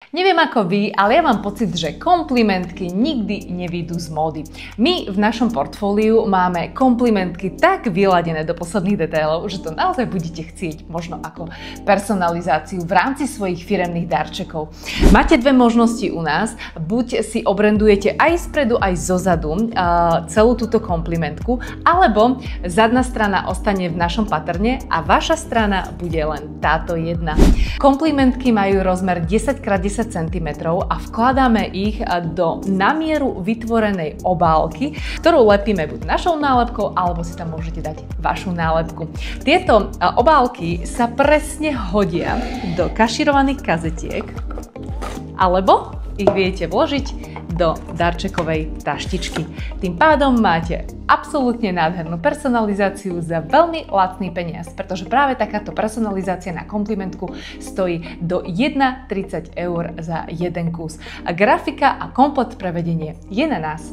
Neviem ako vy, ale ja mám pocit, že komplimentky nikdy nevyjdú z módy. My v našom portfóliu máme komplimentky tak vyladené do posledných detailov, že to naozaj budete chcieť možno ako personalizáciu v rámci svojich firemných darčekov. Máte dve možnosti u nás, buď si obrandujete aj spredu, aj zozadu celú túto komplimentku, alebo zadná strana ostane v našom paterne a vaša strana bude len táto jedna. Komplimentky majú rozmer 10x10 cm a vkladáme ich do na mieru vytvorenej obálky, ktorú lepíme buď našou nálepkou, alebo si tam môžete dať vašu nálepku. Tieto obálky sa presne hodia do kašírovaných kazetiek, alebo ich viete vložiť do darčekovej taštičky. Tým pádom máte absolútne nádhernú personalizáciu za veľmi lacný peniaz, pretože práve takáto personalizácia na komplimentku stojí do 1,30 € za jeden kus. A grafika a komplet prevedenie je na nás.